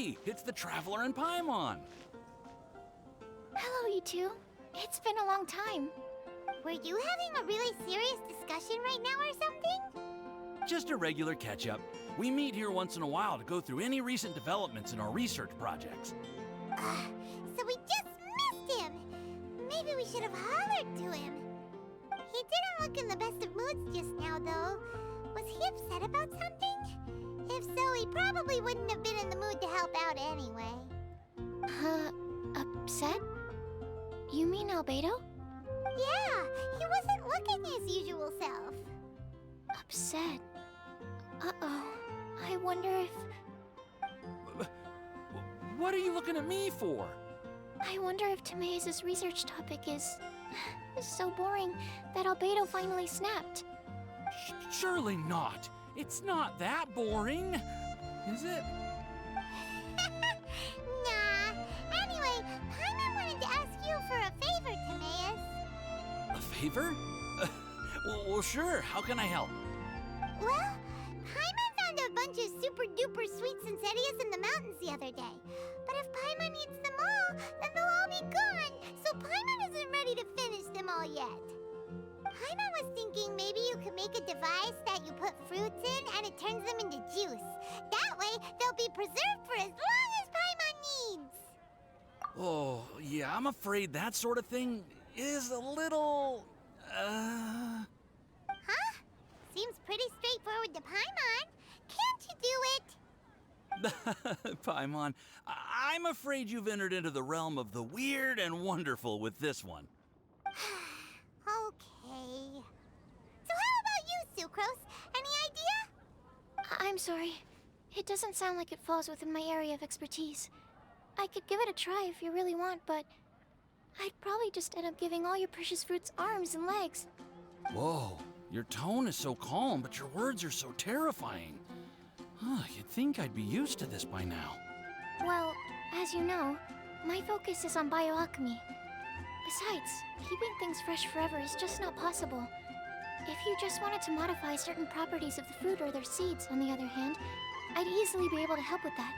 Hey, it's the Traveler and Paimon. Hello, you two. It's been a long time. Were you having a really serious discussion right now or something? Just a regular catch-up. We meet here once in a while to go through any recent developments in our research projects. So we just missed him. Maybe we should have hollered to him. He didn't look in the best of moods just now, though. Was he upset about something? If so, he probably wouldn't have been in the mood to help out anyway. Upset? You mean albedo? Yeah, he wasn't looking his usual self. Upset. Uh-oh. I wonder if... What are you looking at me for? I wonder if Timaeus' research topic is so boring that albedo finally snapped. Surely not. It's not that boring, is it? Nah. Anyway, Paimon wanted to ask you for a favor, Timaeus. A favor? Well, sure. How can I help? Well, Paimon found a bunch of super-duper sweet Sincerias in the mountains the other day. But if Paimon eats them all, then they'll all be gone, so Paimon isn't ready to finish them all yet. Paimon was thinking maybe you could make a device that you put fruits in and it turns them into juice. That way, they'll be preserved for as long as Paimon needs. Oh, yeah, I'm afraid that sort of thing is a little... Huh? Seems pretty straightforward to Paimon. Can't you do it? Paimon, I'm afraid you've entered into the realm of the weird and wonderful with this one. Okay. So how about you, Sucrose? Any idea? I'm sorry. It doesn't sound like it falls within my area of expertise. I could give it a try if you really want, but I'd probably just end up giving all your precious fruits arms and legs. Whoa, your tone is so calm, but your words are so terrifying. You'd think I'd be used to this by now. Well, as you know, my focus is on bioalchemy. Besides, keeping things fresh forever is just not possible. If you just wanted to modify certain properties of the fruit or their seeds, on the other hand, I'd easily be able to help with that.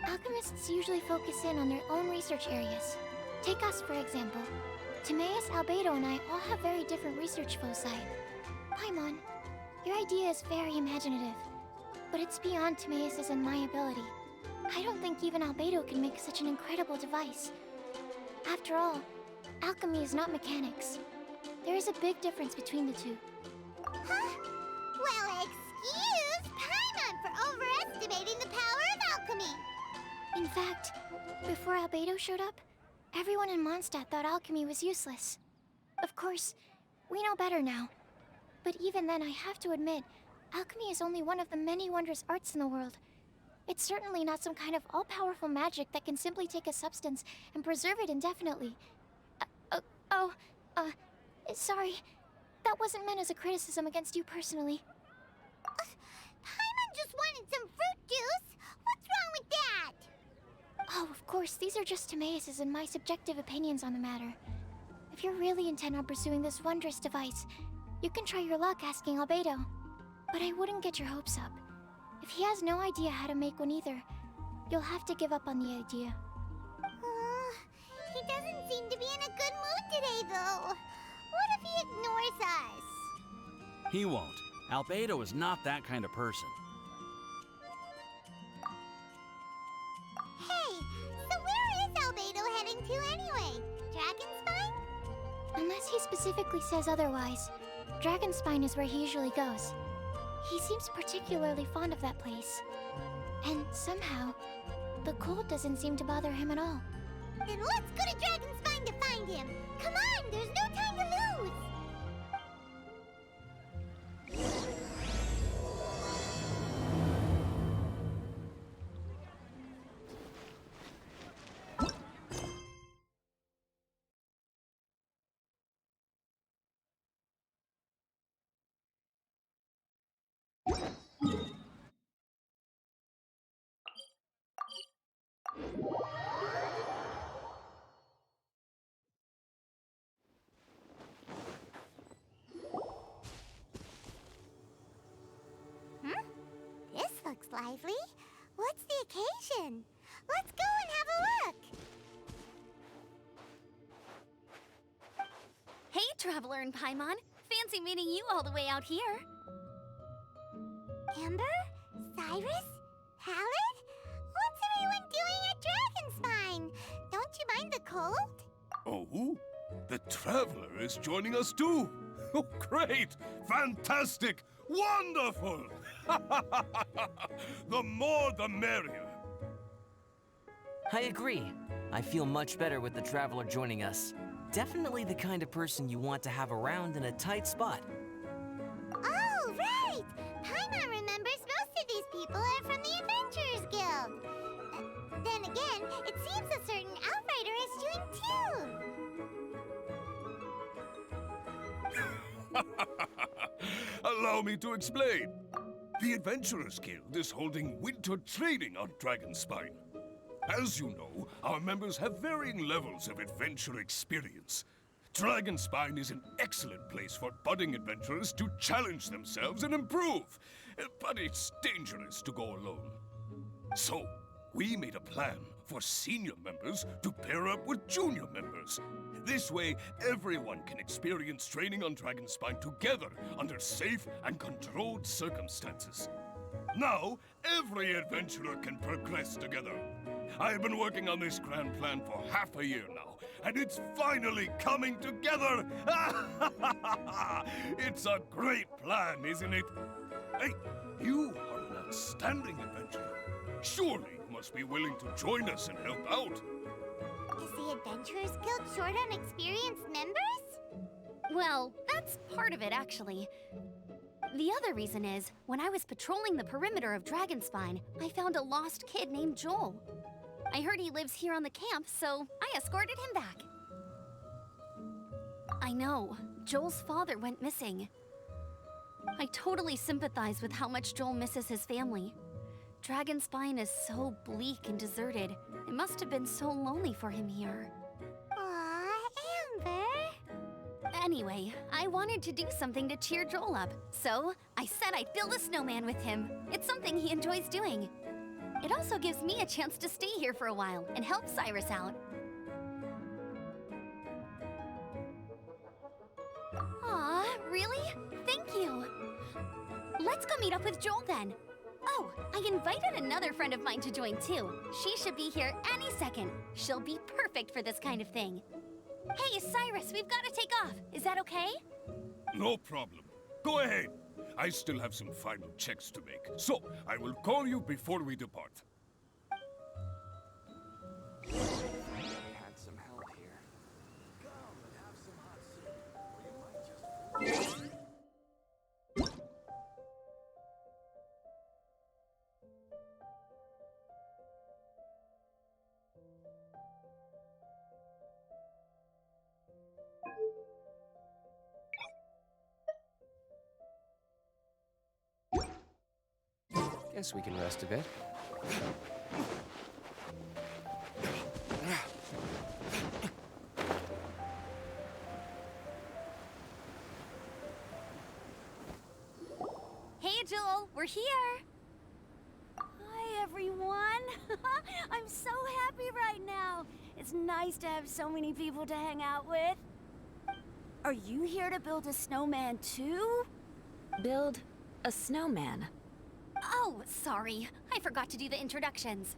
Alchemists usually focus in on their own research areas. Take us, for example. Timaeus, albedo, and I all have very different research foci. Paimon, your idea is very imaginative, but it's beyond Timaeus' and my ability. I don't think even albedo can make such an incredible device. After all, alchemy is not mechanics. There is a big difference between the two. Huh? Well, excuse Paimon for overestimating the power of alchemy. In fact, before albedo showed up, everyone in Mondstadt thought alchemy was useless. Of course, we know better now. But even then, I have to admit, alchemy is only one of the many wondrous arts in the world. It's certainly not some kind of all-powerful magic that can simply take a substance and preserve it indefinitely. Sorry. That wasn't meant as a criticism against you personally. Paimon just wanted some fruit juice. What's wrong with that? Oh, of course, these are just Timaeus' and my subjective opinions on the matter. If you're really intent on pursuing this wondrous device, you can try your luck asking albedo. But I wouldn't get your hopes up. If he has no idea how to make one either, you'll have to give up on the idea. He doesn't seem to be in a good mood today, though. What if he ignores us? He won't. Albedo is not that kind of person. Hey, so where is albedo heading to anyway? Dragonspine? Unless he specifically says otherwise, Dragonspine is where he usually goes. He seems particularly fond of that place. And somehow, the cold doesn't seem to bother him at all. Then let's go to Dragonspine to find him. Come on, there's no time to lose. This looks lively. What's the occasion? Let's go and have a look! Hey, Traveler and Paimon. Fancy meeting you all the way out here. Amber? Cyrus? Halid? What's everyone doing at Dragonspine? Don't you mind the cold? Oh? The Traveler is joining us too! Oh, great! Fantastic! Wonderful! The more the merrier. I agree. I feel much better with the Traveler joining us. Definitely the kind of person you want to have around in a tight spot. Oh, right! Paimon remembers most of these people are from the Adventurers Guild. Then again, it seems a certain Outrider is joined too. Allow me to explain. The Adventurers Guild is holding winter training on Dragonspine. As you know, our members have varying levels of adventure experience. Dragonspine is an excellent place for budding adventurers to challenge themselves and improve. But it's dangerous to go alone. So, we made a plan for senior members to pair up with junior members. This way, everyone can experience training on Dragonspine together under safe and controlled circumstances. Now, every adventurer can progress together. I've been working on this grand plan for half a year now, and it's finally coming together! It's a great plan, isn't it? Hey, you are an outstanding adventurer. Surely you must be willing to join us and help out. Is the Adventurers Guild short on experienced members? Well, that's part of it, actually. The other reason is, when I was patrolling the perimeter of Dragonspine, I found a lost kid named Joel. I heard he lives here on the camp, so I escorted him back. I know, Joel's father went missing. I totally sympathize with how much Joel misses his family. Dragonspine is so bleak and deserted. It must have been so lonely for him here. Aw, Amber. Anyway, I wanted to do something to cheer Joel up, so I said I'd build a snowman with him. It's something he enjoys doing. It also gives me a chance to stay here for a while and help Cyrus out. Aw, really? Thank you. Let's go meet up with Joel then. Oh, I invited another friend of mine to join too. She should be here any second. She'll be perfect for this kind of thing. Hey, Cyrus, we've got to take off. Is that okay? No problem. Go ahead. I still have some final checks to make, so I will call you before we depart. Had some help here. Come and have some hot soup, or you might just... Guess we can rest a bit. Hey, Joel, we're here. Hi, everyone. I'm so happy right now. It's nice to have so many people to hang out with. Are you here to build a snowman too? Build a snowman? Oh, sorry. I forgot to do the introductions.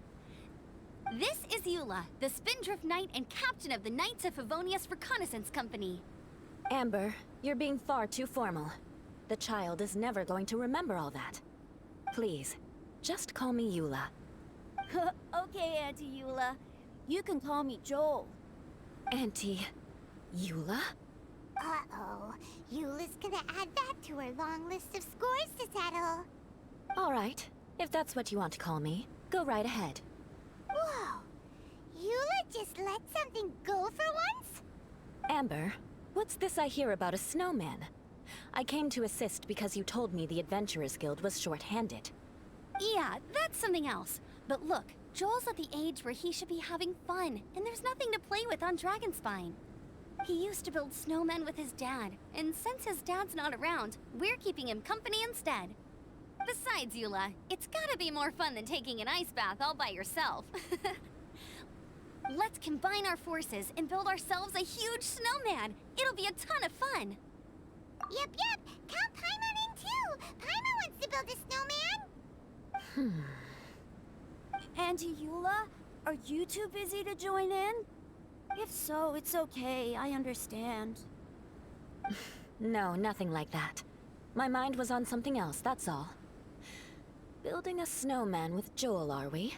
This is Eula, the Spindrift Knight and captain of the Knights of Favonius Reconnaissance Company. Amber, you're being far too formal. The child is never going to remember all that. Please, just call me Eula. Okay, Auntie Eula. You can call me Joel. Auntie Eula? Uh-oh. Eula's gonna add that to her long list of scores to settle. All right, if that's what you want to call me, go right ahead. Whoa! Eula just let something go for once? Amber, what's this I hear about a snowman? I came to assist because you told me the Adventurers Guild was short-handed. Yeah, that's something else. But look, Joel's at the age where he should be having fun, and there's nothing to play with on Dragonspine. He used to build snowmen with his dad, and since his dad's not around, we're keeping him company instead. Besides, Eula, it's gotta be more fun than taking an ice bath all by yourself. Let's combine our forces and build ourselves a huge snowman. It'll be a ton of fun. Yep. Count Paimon in too. Paimon wants to build a snowman. Auntie Eula, are you too busy to join in? If so, it's okay. I understand. No, nothing like that. My mind was on something else, that's all. Building a snowman with Joel, are we?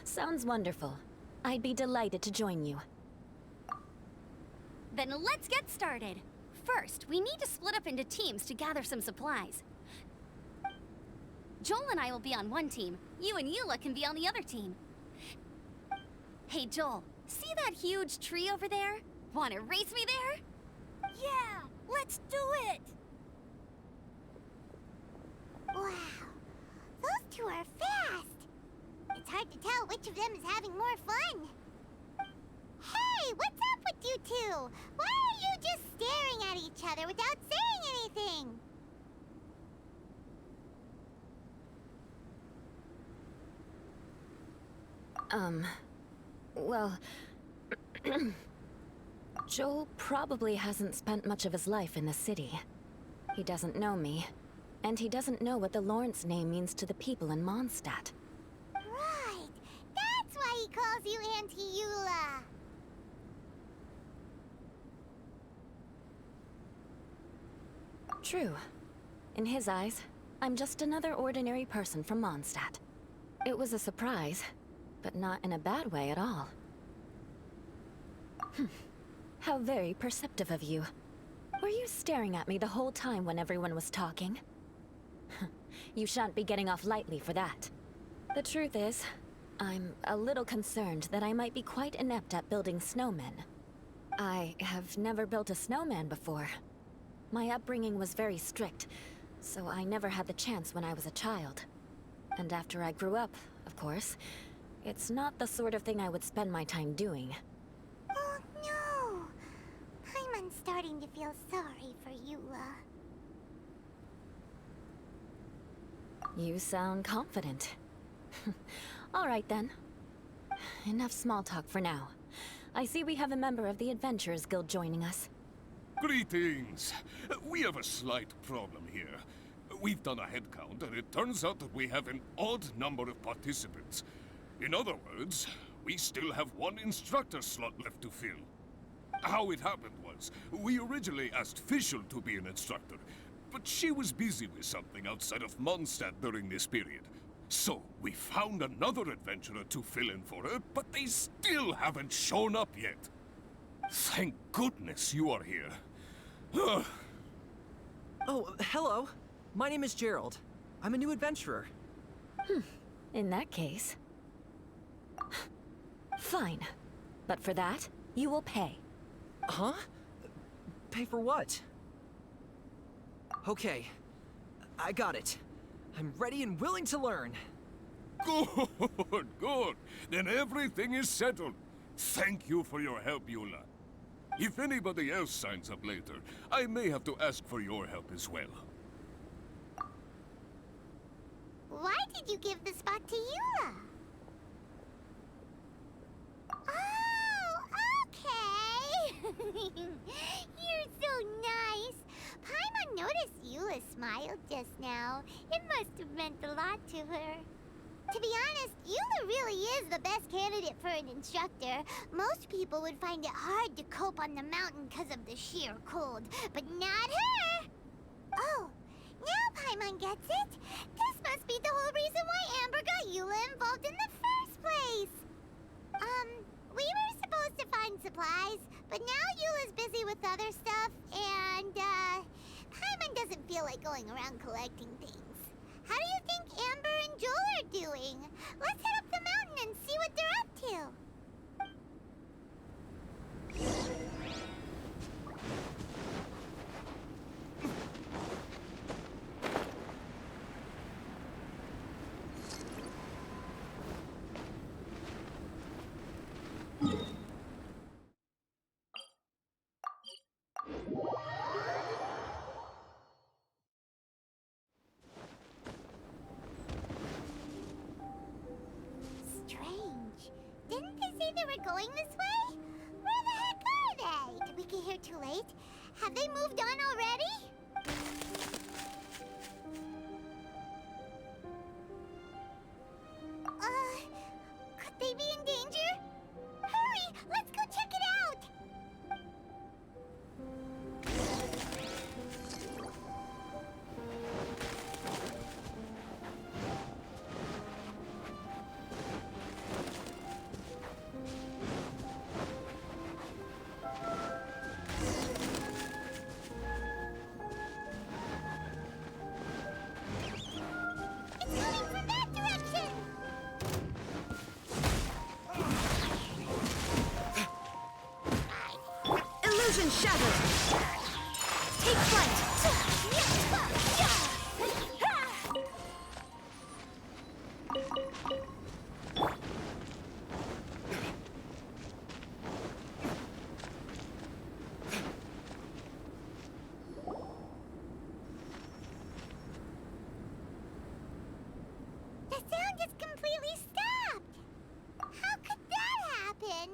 Sounds wonderful. I'd be delighted to join you. Then let's get started. First, we need to split up into teams to gather some supplies. Joel and I will be on one team. You and Eula can be on the other team. Hey, Joel, see that huge tree over there? Wanna race me there? Yeah, let's do it! Wow, those two are fast. It's hard to tell which of them is having more fun. Hey, what's up with you two? Why are you just staring at each other without saying anything? Well... Joel probably hasn't spent much of his life in the city. He doesn't know me, and he doesn't know what the Lawrence name means to the people in Mondstadt. Right, that's why he calls you Auntie Eula. True. In his eyes, I'm just another ordinary person from Mondstadt. It was a surprise, but not in a bad way at all. How very perceptive of you. Were you staring at me the whole time when everyone was talking? You shan't be getting off lightly for that. The truth is, I'm a little concerned that I might be quite inept at building snowmen. I have never built a snowman before. My upbringing was very strict, so I never had the chance when I was a child. And after I grew up, of course, it's not the sort of thing I would spend my time doing. Oh no! Paimon's starting to feel sorry for Eula. You sound confident. All right then. Enough small talk for now. I see we have a member of the Adventurers Guild joining us. Greetings. We have a slight problem here. We've done a head count, and it turns out that we have an odd number of participants. In other words, we still have one instructor slot left to fill. How it happened was, we originally asked Fischl to be an instructor, but she was busy with something outside of Mondstadt during this period. So, we found another adventurer to fill in for her, but they still haven't shown up yet. Thank goodness you are here. Oh, hello. My name is Gerald. I'm a new adventurer. In that case... Fine. But for that, you will pay. Huh? Pay for what? Okay. I got it. I'm ready and willing to learn. Good, good. Then everything is settled. Thank you for your help, Eula. If anybody else signs up later, I may have to ask for your help as well. Why did you give the spot to Eula? Oh, okay. You're so nice. Paimon noticed Eula smiled just now. It must have meant a lot to her. To be honest, Eula really is the best candidate for an instructor. Most people would find it hard to cope on the mountain because of the sheer cold, but not her! Oh, now Paimon gets it. This must be the whole reason why Amber got Eula involved in the first place. We were supposed to find supplies, but now Eula's busy with other stuff, and, Paimon doesn't feel like going around collecting things. How do you think Amber and Joel are doing? Let's head up the mountain and see what they're up to. they were going this way? Where the heck are they? Did we get here too late? Have they moved on already? Could they be in danger? Hurry! Let's go check it out! It's coming from that direction! Illusion shattered! Take flight! The sound just completely stopped! How could that happen?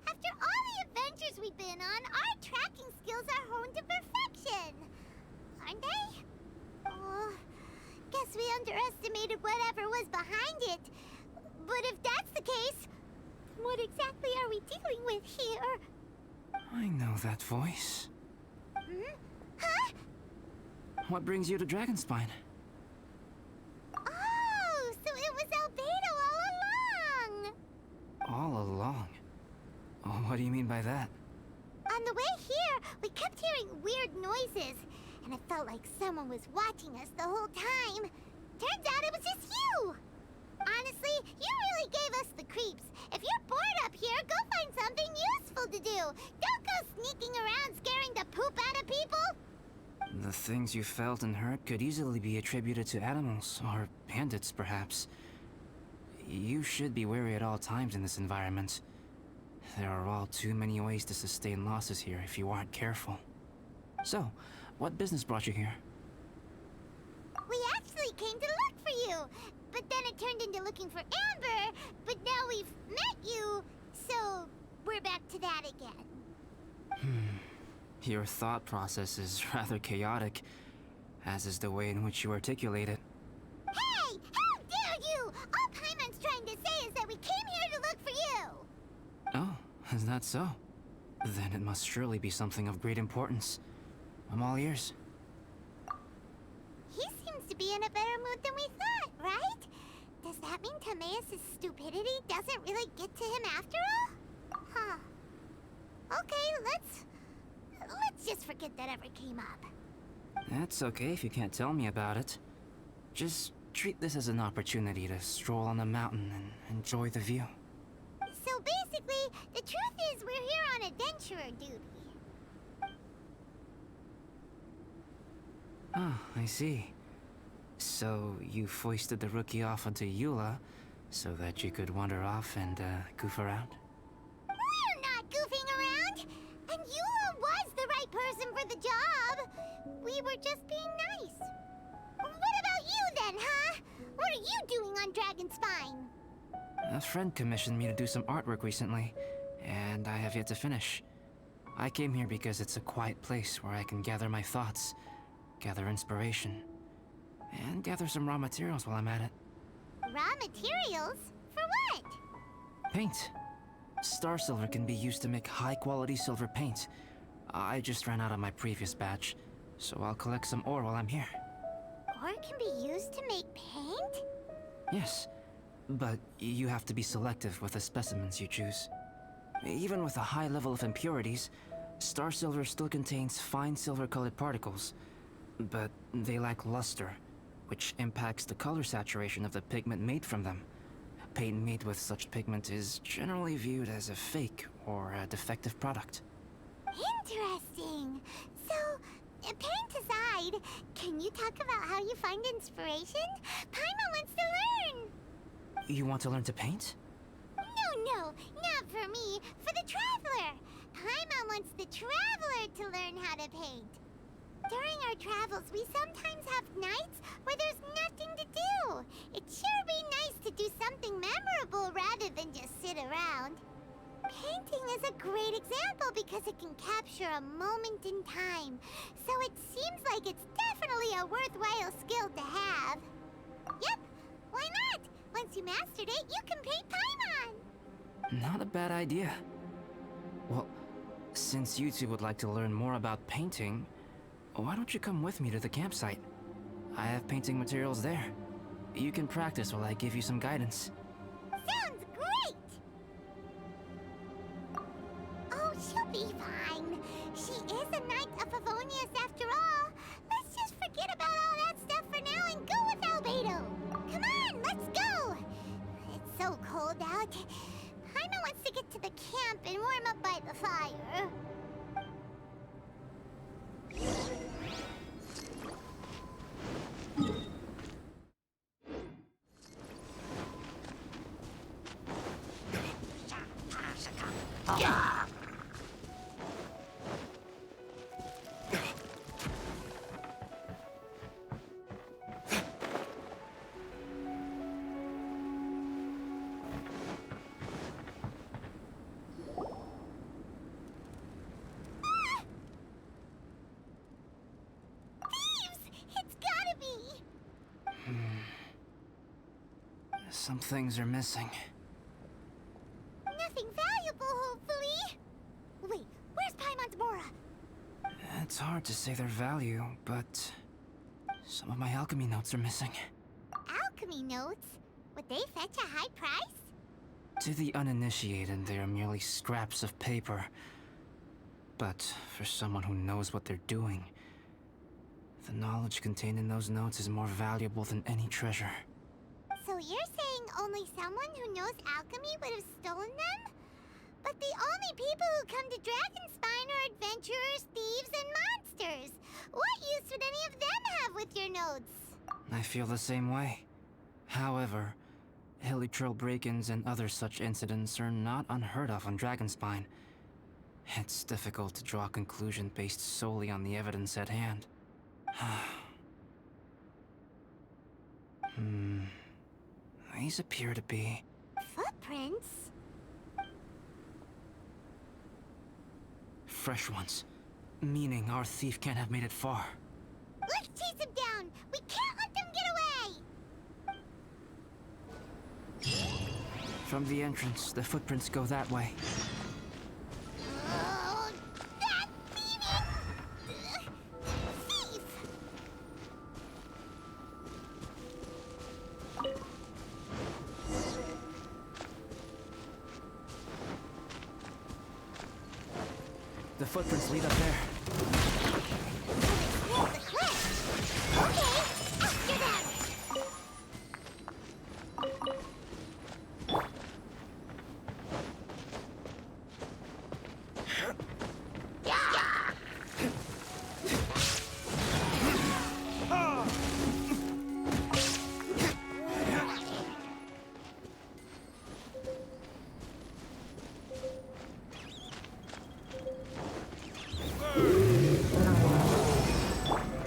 After all the adventures we've been on, our tracking skills are honed to perfection! Aren't they? Oh, guess we underestimated whatever was behind it. But if that's the case, what exactly are we dealing with here? I know that voice. Hmm? Huh? What brings you to Dragonspine? Oh, so it was albedo all along! All along? Oh, what do you mean by that? On the way here, we kept hearing weird noises, and it felt like someone was watching us the whole time. Turns out it was just you! Honestly, you really gave us the creeps. If you're bored up here, go find something useful to do. Don't go sneaking around scaring the poop out of people! The things you felt and heard could easily be attributed to animals, or bandits, perhaps. You should be wary at all times in this environment. There are all too many ways to sustain losses here if you aren't careful. So, what business brought you here? We actually came to look for you, but then it turned into looking for Amber, but now we've met you, so we're back to that again. Your thought process is rather chaotic, as is the way in which you articulate it. Hey! How dare you! All Paimon's trying to say is that we came here to look for you! Oh, is that so? Then it must surely be something of great importance. I'm all ears. He seems to be in a better mood than we thought, right? Does that mean Timaeus' stupidity doesn't really get to him after all? Huh. Okay, let's just forget that ever came up. That's okay if you can't tell me about it. Just treat this as an opportunity to stroll on the mountain and enjoy the view. So basically, the truth is we're here on adventurer duty. Ah, I see. So you foisted the rookie off onto Eula so that you could wander off and goof around? We're not goofing around! And Eula was the right person for the job! We were just being nice. What about you then, huh? What are you doing on Dragonspine? A friend commissioned me to do some artwork recently, and I have yet to finish. I came here because it's a quiet place where I can gather my thoughts, gather inspiration, and gather some raw materials while I'm at it. Raw materials? For what? Paint. Star silver can be used to make high-quality silver paint. I just ran out of my previous batch, so I'll collect some ore while I'm here. Ore can be used to make paint? Yes, but you have to be selective with the specimens you choose. Even with a high level of impurities, star silver still contains fine silver-colored particles, but they lack luster, which impacts the color saturation of the pigment made from them. Paint made with such pigment is generally viewed as a fake or a defective product. Interesting. So, paint aside, can you talk about how you find inspiration? Paimon wants to learn! You want to learn to paint? No, not for me. For the Traveler. Paimon wants the Traveler to learn how to paint. During our travels, we sometimes have nights where there's nothing to do. It'd sure be nice to do something memorable rather than just sit around. painting is a great example because it can capture a moment in time. So it seems like it's definitely a worthwhile skill to have. Yep, why not? Once you mastered it, you can paint Paimon! Not a bad idea. Well, since you two would like to learn more about painting, why don't you come with me to the campsite? I have painting materials there. You can practice while I give you some guidance. Sounds great! Oh, she'll be fine. She is a Knight of Favonius after all. Let's just forget about all that stuff for now and go with albedo. Come on, let's go! It's so cold out. Paimon wants to get to the camp and warm up by the fire. Some things are missing. Nothing valuable, hopefully. Wait, where's Paimon's Mora? It's hard to say their value, but some of my alchemy notes are missing. Alchemy notes? Would they fetch a high price? To the uninitiated, they are merely scraps of paper. But for someone who knows what they're doing, the knowledge contained in those notes is more valuable than any treasure. So you're saying only someone who knows alchemy would have stolen them? But the only people who come to Dragonspine are adventurers, thieves, and monsters. What use would any of them have with your notes? I feel the same way. However, hilly trail break-ins and other such incidents are not unheard of on Dragonspine. It's difficult to draw a conclusion based solely on the evidence at hand. These appear to be... Footprints? fresh ones. Meaning our thief can't have made it far. Let's chase him down! We can't let them get away! From the entrance, the footprints go that way. Oh, that thieving... thief! The footprints lead up there. Near the cliff! Okay, after them!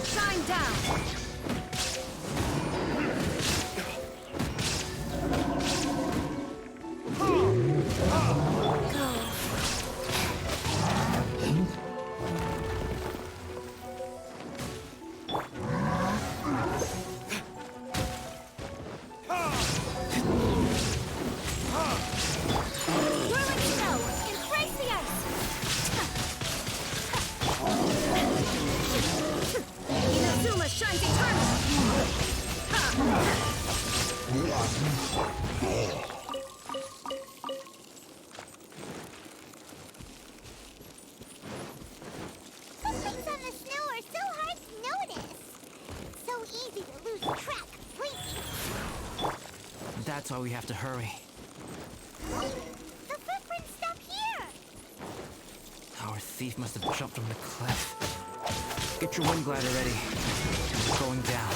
Shine down! Whirling snow! Embrace the ice! Inazuma shines eternal! Footprints on the snow are so hard to notice. So easy to lose track completely. That's why we have to hurry. The footprints stop here. Our thief must have jumped from the cliff. Get your wind glider ready. We're going down.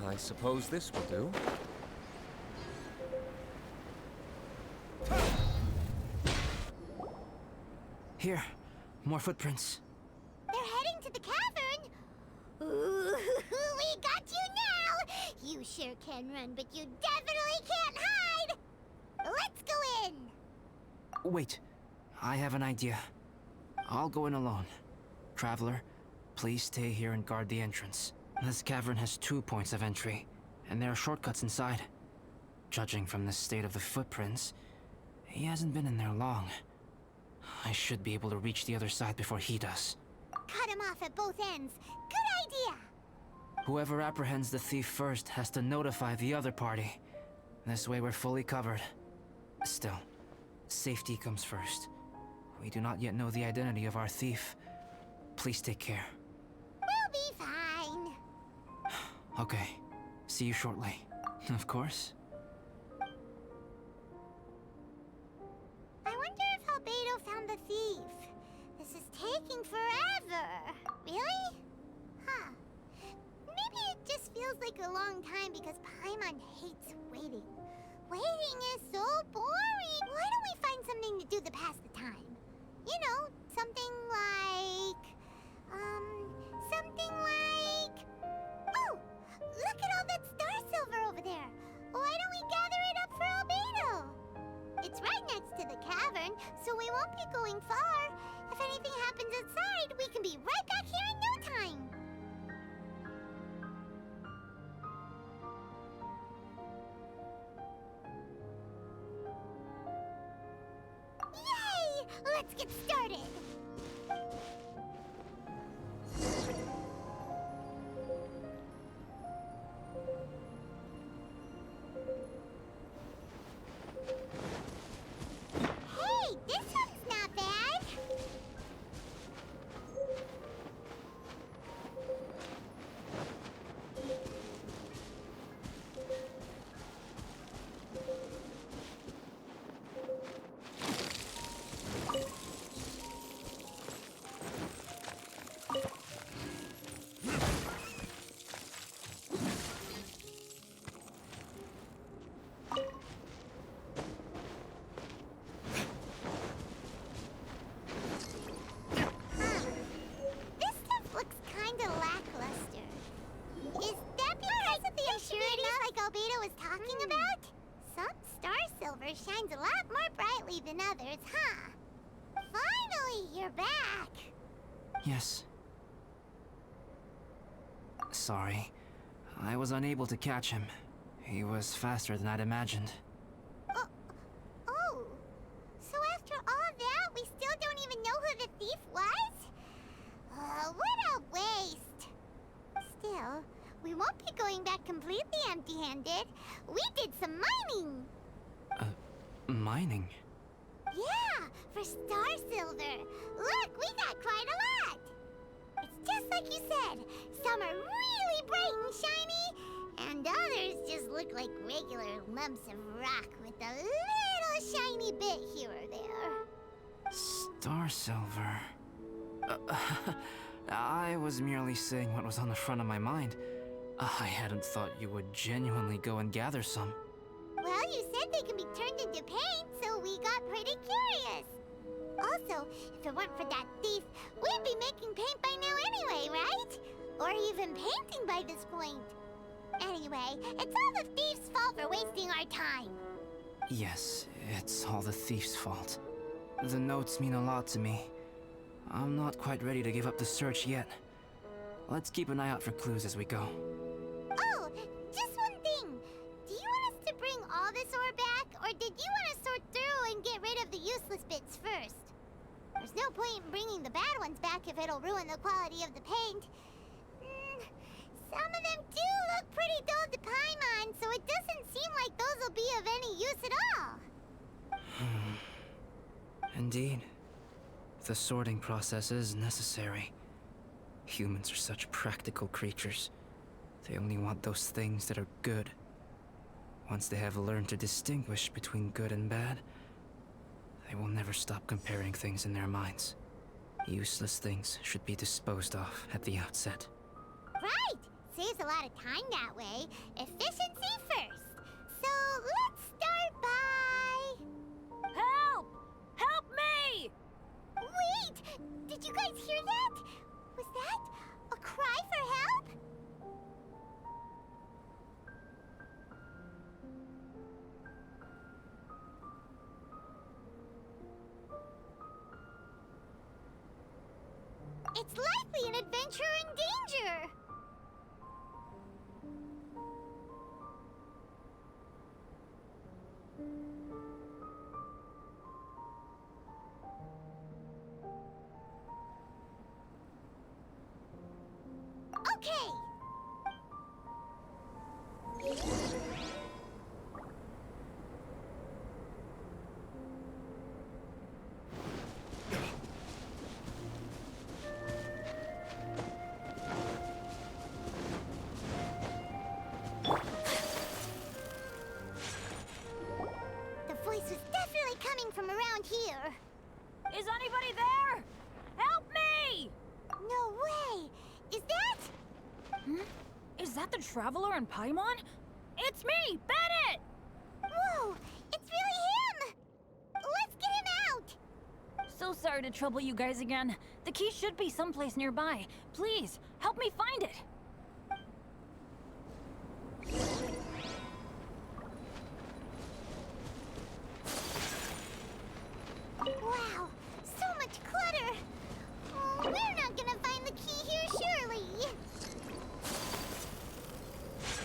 I suppose this will do. Here, more footprints. They're heading to the cavern. Ooh, we got you now! You sure can run, but you definitely can't hide! Let's go in! Wait, I have an idea. I'll go in alone. Traveler, please stay here and guard the entrance. This cavern has 2 points of entry, and there are shortcuts inside. Judging from the state of the footprints, he hasn't been in there long. I should be able to reach the other side before he does. Cut him off at both ends. Good idea! Whoever apprehends the thief first has to notify the other party. This way we're fully covered. Still, safety comes first. We do not yet know the identity of our thief. Please take care. We'll be fine. Okay. See you shortly. Of course. I wonder if Albedo found the thief. This is taking forever. Really? Huh. Maybe it just feels like a long time because Paimon hates waiting. Waiting is so boring. Why don't we find something to do to pass the time? You know, something like... Oh! Look at all that star silver over there! Why don't we gather it up for Albedo? It's right next to the cavern, so we won't be going far. If anything happens outside, we can be right back here in no time. Yay! Let's get started! Hey, this one's not bad! This stuff looks kinda lackluster. Is that because of the impurities like Albedo was talking about? Some star silver shines a lot more brightly than others, huh? Finally, you're back! Yes. Sorry. I was unable to catch him. He was faster than I'd imagined. Oh, so after all that, we still don't even know who the thief was? What a waste! Still, we won't be going back completely empty-handed. We did some mining! Mining? Yeah, for star silver. Look, we got quite a lot! It's just like you said. Some are really bright and shiny, and others just look like regular lumps of rock with a little shiny bit here or there. Star silver. I was merely saying what was on the front of my mind. I hadn't thought you would genuinely go and gather some. Well, you said they can be turned into paint, so we got pretty curious. Also, if it weren't for that thief, we'd be making paint by now anyway, right? Or even painting by this point. Anyway, it's all the thief's fault for wasting our time. Yes, it's all the thief's fault. The notes mean a lot to me. I'm not quite ready to give up the search yet. Let's keep an eye out for clues as we go. Oh, just one thing. Do you want us to bring all this ore back, or did you want to sort through and get rid of the useless bits first? There's no point in bringing the bad ones back if it'll ruin the quality of the paint. Some of them do look pretty dull to Paimon, so it doesn't seem like those will be of any use at all. Indeed. The sorting process is necessary. Humans are such practical creatures. They only want those things that are good. Once they have learned to distinguish between good and bad, they will never stop comparing things in their minds. Useless things should be disposed of at the outset. Right! Saves a lot of time that way. Efficiency first. So let's start by... Help! Help me! We likely an adventurer in danger. Okay. The voice was definitely coming from around here. Is anybody there? Help me! No way! Is that? Is that the Traveler in Paimon? It's me, Bennett! Whoa! It's really him! Let's get him out! So sorry to trouble you guys again. The key should be someplace nearby. Please, help me find it. Wow! So much clutter! Oh, we're not gonna find the key here, surely!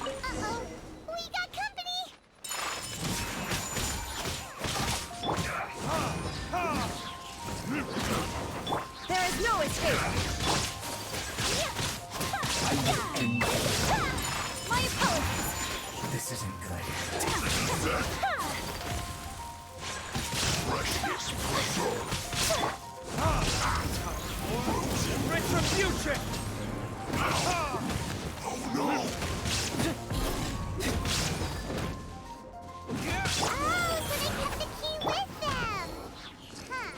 Uh-oh! We got company! There is no escape! My apologies! This isn't good. Retribution! Oh, so they kept the key with them! Huh.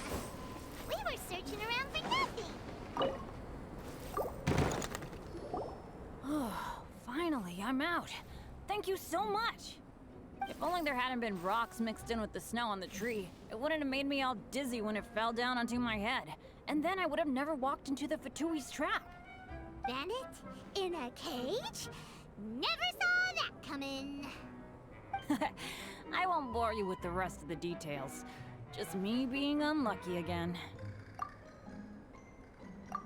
We were searching around for nothing. Oh, finally, I'm out. Thank you so much. If only there hadn't been rocks mixed in with the snow on the tree, it wouldn't have made me all dizzy when it fell down onto my head. And then I would have never walked into the Fatui's trap. Bennett? In a cage? Never saw that coming. I won't bore you with the rest of the details. Just me being unlucky again.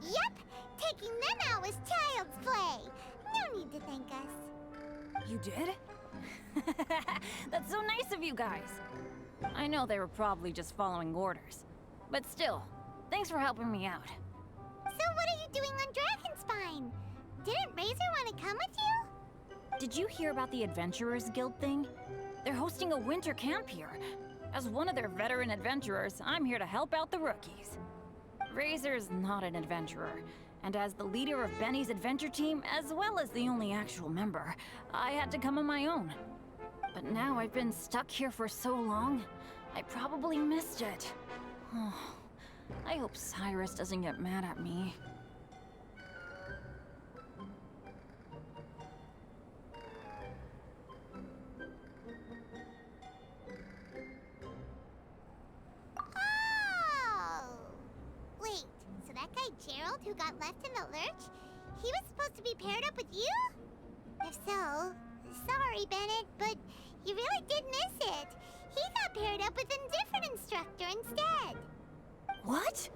Yep, taking them out was child's play. No need to thank us. You did? That's so nice of you guys. I know they were probably just following orders. But still, thanks for helping me out. So what are you doing on Dragonspine? Didn't Razor want to come with you? Did you hear about the Adventurers Guild thing? They're hosting a winter camp here. As one of their veteran adventurers, I'm here to help out the rookies. Razor's not an adventurer, and as the leader of Benny's adventure team, as well as the only actual member, I had to come on my own. But now I've been stuck here for so long, I probably missed it. Oh, I hope Cyrus doesn't get mad at me. Oh! Wait, so that guy Gerald who got left in the lurch, he was supposed to be paired up with you? If so, sorry, Bennett, but you really did miss it. He got paired up with a different instructor instead. What?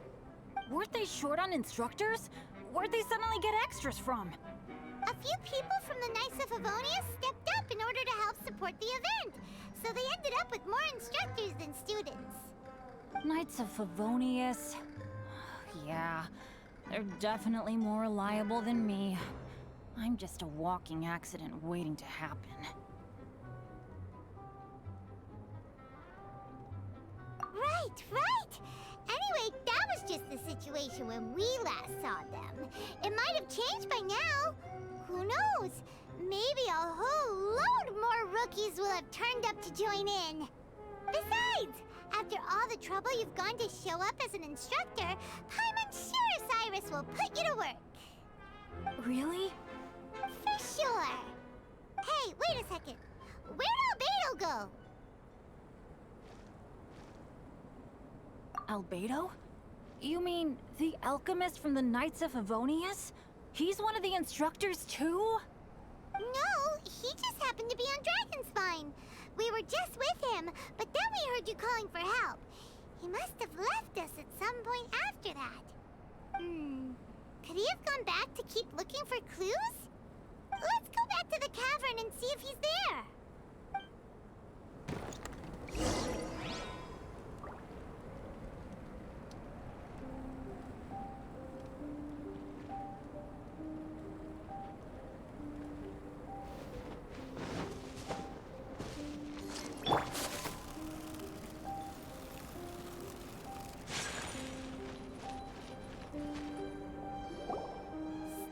Weren't they short on instructors? Where'd they suddenly get extras from? A few people from the Knights of Favonius stepped up in order to help support the event, so they ended up with more instructors than students. Knights of Favonius. Yeah, they're definitely more reliable than me. I'm just a walking accident waiting to happen. Right. Anyway, that was just the situation when we last saw them. It might have changed by now. Who knows? Maybe a whole load more rookies will have turned up to join in. Besides, after all the trouble you've gone to show up as an instructor, Paimon's sure Cyrus will put you to work. Really? For sure. Hey, wait a second. Where'd Albedo go? Albedo? You mean the alchemist from the Knights of Favonius? He's one of the instructors too? No, he just happened to be on Dragonspine. We were just with him, but then we heard you calling for help. He must have left us at some point after that. Could he have gone back to keep looking for clues? Let's go back to the cavern and see if he's there.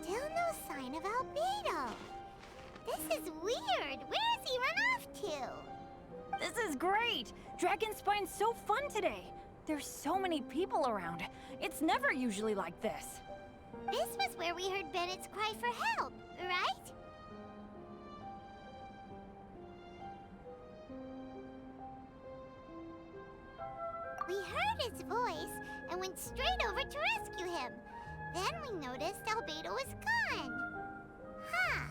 Still no sign of albedo. This is weird. Where has he run off to? This is great! Dragon Spine's so fun today! There's so many people around. It's never usually like this. This was where we heard Bennett's cry for help, right? We heard his voice and went straight over to rescue him. Then we noticed albedo was gone. Huh.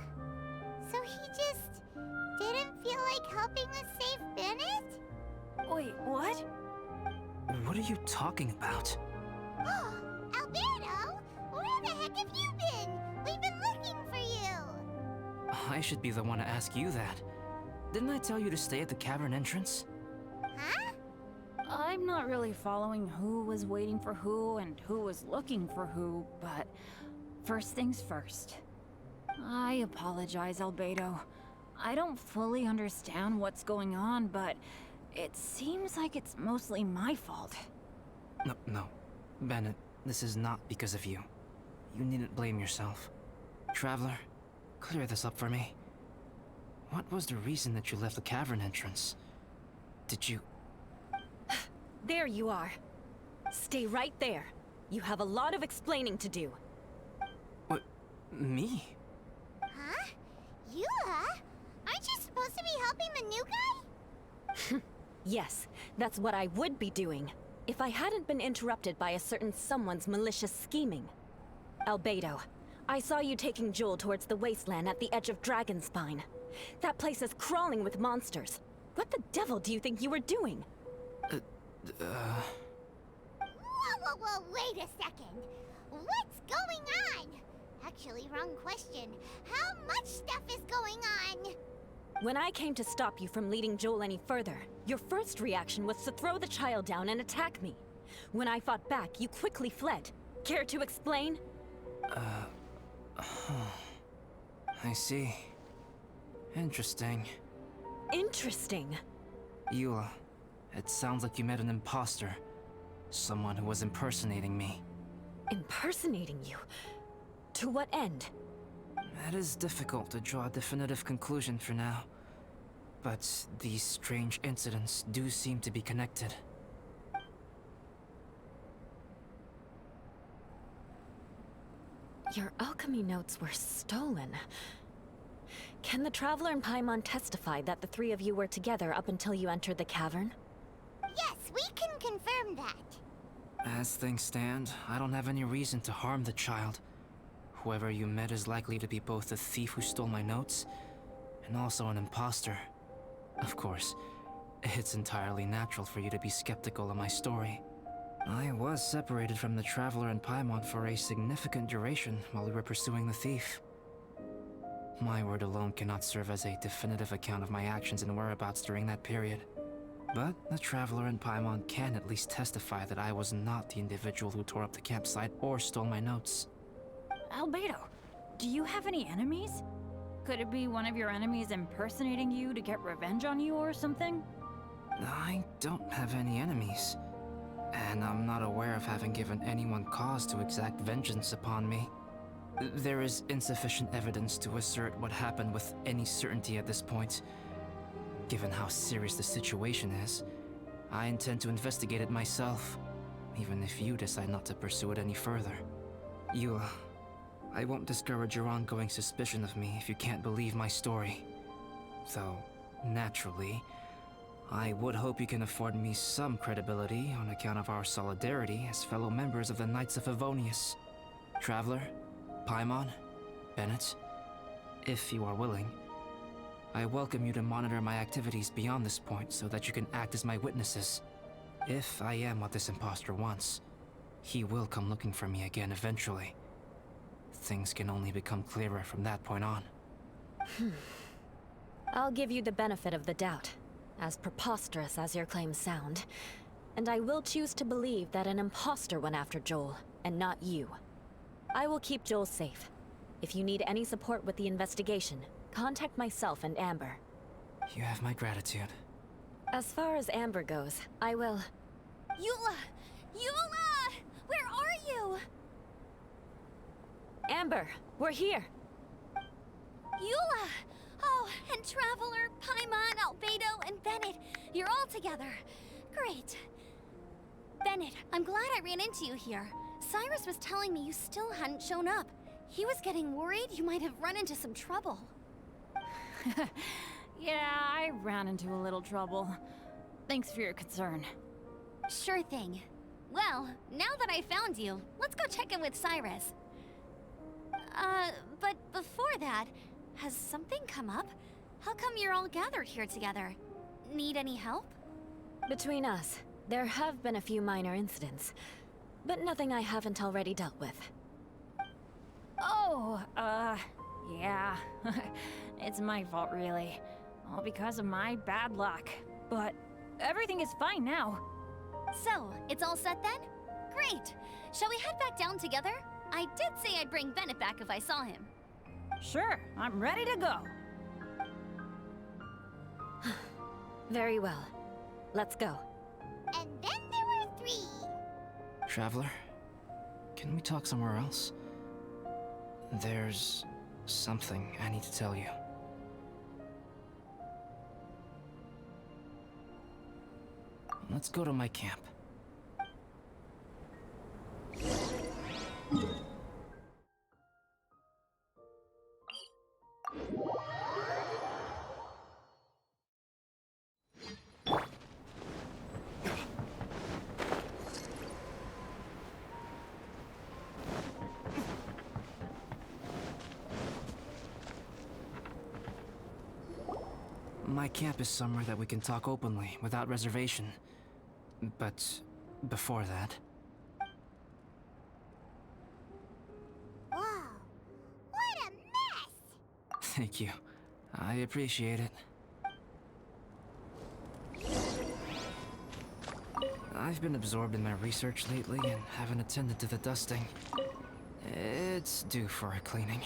So he just didn't feel like helping us save Bennett? Wait, what? What are you talking about? Oh, albedo! Where the heck have you been? We've been looking for you! I should be the one to ask you that. Didn't I tell you to stay at the cavern entrance? Huh? I'm not really following who was waiting for who and who was looking for who, but first things first. I apologize, albedo. I don't fully understand what's going on, but it seems like it's mostly my fault. No. Bennett, this is not because of you. You needn't blame yourself. Traveler, clear this up for me. What was the reason that you left the cavern entrance? Did you... There you are. Stay right there. You have a lot of explaining to do. What? Me? Huh? You, huh? Aren't you supposed to be helping the new guy? Yes, that's what I would be doing, if I hadn't been interrupted by a certain someone's malicious scheming. Albedo, I saw you taking Joel towards the wasteland at the edge of Dragonspine. That place is crawling with monsters. What the devil do you think you were doing? Whoa, wait a second. What's going on? Actually, wrong question. How much stuff is going on? When I came to stop you from leading Joel any further, your first reaction was to throw the child down and attack me. When I fought back, you quickly fled. Care to explain? I see. Interesting. Interesting. Eula, it sounds like you met an imposter. Someone who was impersonating me. Impersonating you? To what end? It is difficult to draw a definitive conclusion for now. But these strange incidents do seem to be connected. Your alchemy notes were stolen. Can the Traveler and Paimon testify that the three of you were together up until you entered the cavern? Yes, we can confirm that. As things stand, I don't have any reason to harm the child. Whoever you met is likely to be both the thief who stole my notes, and also an imposter. Of course, it's entirely natural for you to be skeptical of my story. I was separated from the Traveler and Paimon for a significant duration while we were pursuing the thief. My word alone cannot serve as a definitive account of my actions and whereabouts during that period. But the Traveler and Paimon can at least testify that I was not the individual who tore up the campsite or stole my notes. Albedo, do you have any enemies? Could it be one of your enemies impersonating you to get revenge on you or something? I don't have any enemies. And I'm not aware of having given anyone cause to exact vengeance upon me. There is insufficient evidence to assert what happened with any certainty at this point. Given how serious the situation is, I intend to investigate it myself, even if you decide not to pursue it any further. Eula, I won't discourage your ongoing suspicion of me if you can't believe my story. Though, naturally, I would hope you can afford me some credibility on account of our solidarity as fellow members of the Knights of Favonius. Traveler, Paimon, Bennett, if you are willing, I welcome you to monitor my activities beyond this point so that you can act as my witnesses. If I am what this imposter wants, he will come looking for me again eventually. things can only become clearer from that point on. I'll give you the benefit of the doubt, as preposterous as your claims sound. And I will choose to believe that an imposter went after Joel, and not you. I will keep Joel safe. If you need any support with the investigation, contact myself and Amber. You have my gratitude. As far as Amber goes, I will... Eula! Eula! Where are you? Amber, we're here! Eula! Oh, and Traveler, Paimon, Albedo, and Bennett. You're all together. Great. Bennett, I'm glad I ran into you here. Cyrus was telling me you still hadn't shown up. He was getting worried you might have run into some trouble. Yeah, I ran into a little trouble. Thanks for your concern. Sure thing. Well, now that I found you, let's go check in with Cyrus. But before that, has something come up? How come you're all gathered here together? Need any help? Between us, there have been a few minor incidents, but nothing I haven't already dealt with. Oh, yeah. It's my fault, really. All because of my bad luck. But everything is fine now. So, it's all set then? Great! Shall we head back down together? I did say I'd bring Bennett back if I saw him. Sure, I'm ready to go. Very well. Let's go. And then there were 3. Traveler, can we talk somewhere else? There's something I need to tell you. Let's go to my camp. My camp is somewhere that we can talk openly, without reservation. But before that... Whoa, what a mess! Thank you. I appreciate it. I've been absorbed in my research lately and haven't attended to the dusting. It's due for a cleaning.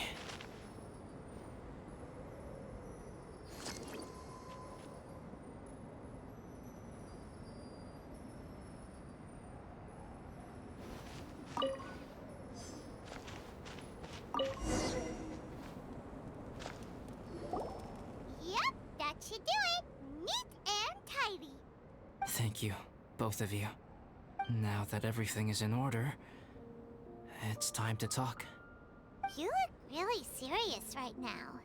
Yep, that should do it. Neat and tidy. Thank you, both of you. Now that everything is in order, it's time to talk. You look really serious right now.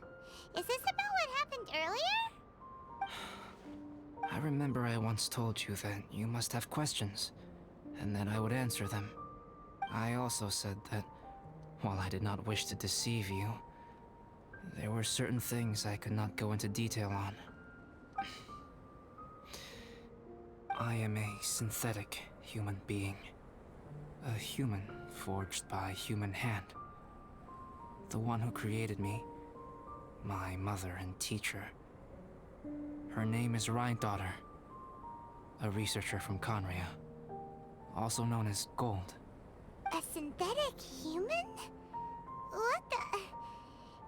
Is this about what happened earlier? I remember I once told you that you must have questions, and that I would answer them. I also said that, while I did not wish to deceive you, there were certain things I could not go into detail on. I am a synthetic human being. A human forged by human hand. The one who created me, my mother and teacher. Her name is Rhine-daughter, a researcher from Conria, also known as Gold. A synthetic human? What the...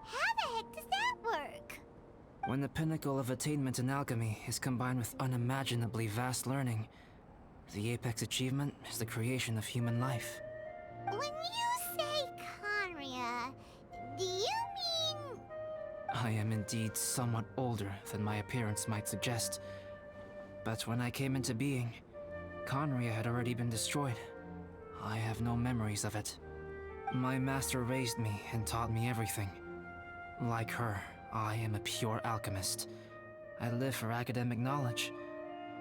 How the heck does that work? When the pinnacle of attainment in alchemy is combined with unimaginably vast learning, the apex achievement is the creation of human life. When you say Conria, do you mean... I am indeed somewhat older than my appearance might suggest. But when I came into being, Conria had already been destroyed. I have no memories of it. My master raised me and taught me everything. Like her, I am a pure alchemist. I live for academic knowledge.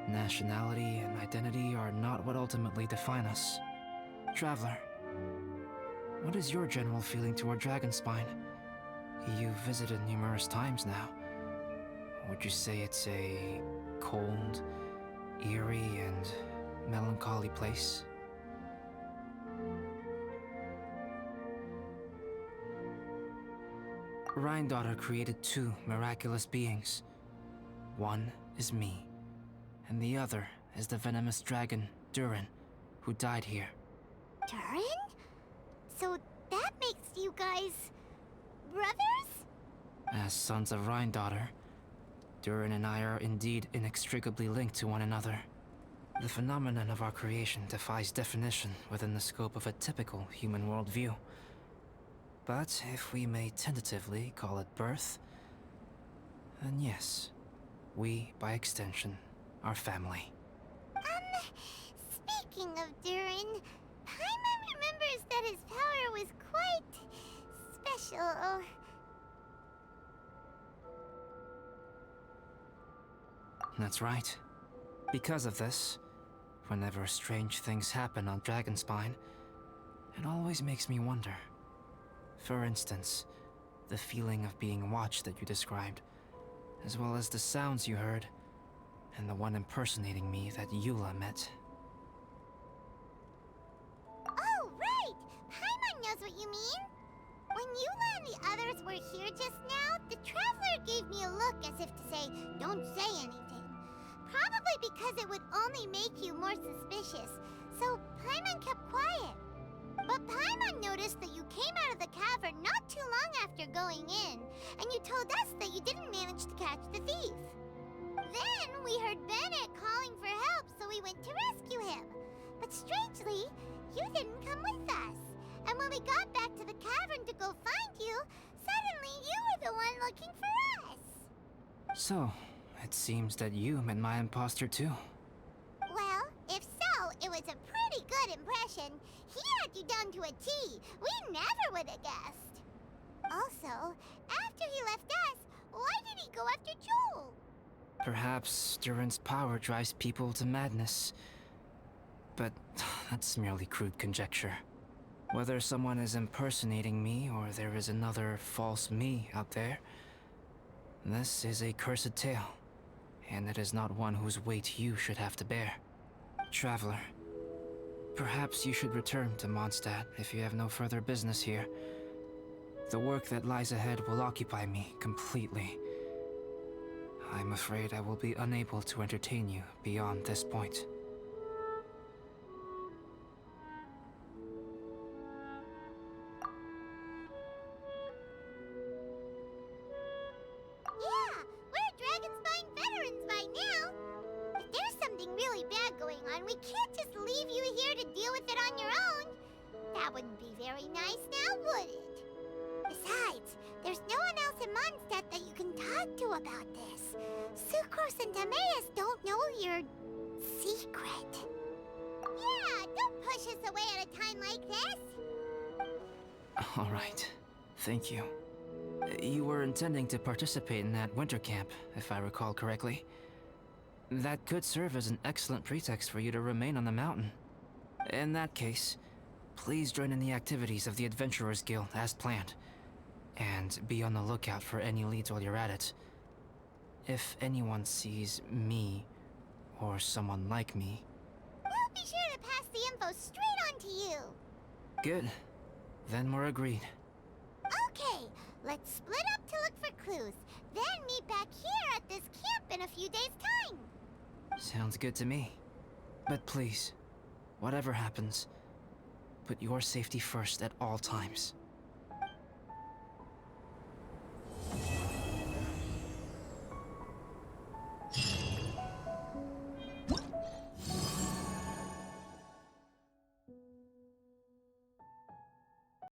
Nationality and identity are not what ultimately define us. Traveler, what is your general feeling toward Dragonspine? You've visited numerous times now. Would you say it's a cold, eerie, and melancholy place? Rhine-daughter created two miraculous beings. One is me, and the other is the venomous dragon, Durin, who died here. Durin? So that makes you guys... brothers? As sons of Rhine-daughter, Durin and I are indeed inextricably linked to one another. The phenomenon of our creation defies definition within the scope of a typical human worldview. But if we may tentatively call it birth, then yes, we, by extension, are family. Speaking of Durin, Paimon remembers that his power was quite special. That's right. Because of this, whenever strange things happen on Dragonspine, it always makes me wonder. For instance, the feeling of being watched that you described, as well as the sounds you heard, and the one impersonating me that Eula met. Oh, right! Paimon knows what you mean! When Eula and the others were here just now, the Traveler gave me a look as if to say, don't say anything. Probably because it would only make you more suspicious, so Paimon kept quiet. But Paimon noticed that you came out of the cavern not too long after going in, and you told us that you didn't manage to catch the thief. Then we heard Bennett calling for help, so we went to rescue him. But strangely, you didn't come with us. And when we got back to the cavern to go find you, suddenly you were the one looking for us. So, it seems that you met my imposter too. Well, if so, it was a pretty good impression. He had you down to a T. We never would have guessed. Also, after he left us, why did he go after Joel? Perhaps Durin's power drives people to madness. But that's merely crude conjecture. Whether someone is impersonating me or there is another false me out there, this is a cursed tale, and it is not one whose weight you should have to bear. Traveler, perhaps you should return to Mondstadt if you have no further business here. The work that lies ahead will occupy me completely. I'm afraid I will be unable to entertain you beyond this point. Yeah, we're Dragonspine veterans by now. If there's something really bad going on, we can't just leave you here to deal with it on your own. That wouldn't be very nice now, would it? Besides, there's no one else in Mondstadt that you can talk to about this. Sucrose and Timaeus don't know your secret. Yeah, don't push us away at a time like this. All right. Thank you. You were intending to participate in that winter camp, if I recall correctly. That could serve as an excellent pretext for you to remain on the mountain. In that case, please join in the activities of the Adventurers Guild as planned. And be on the lookout for any leads while you're at it. If anyone sees me, or someone like me... We'll be sure to pass the info straight on to you. Good. Then we're agreed. Okay, let's split up to look for clues. Then meet back here at this camp in a few days' time. Sounds good to me. But please, whatever happens, put your safety first at all times.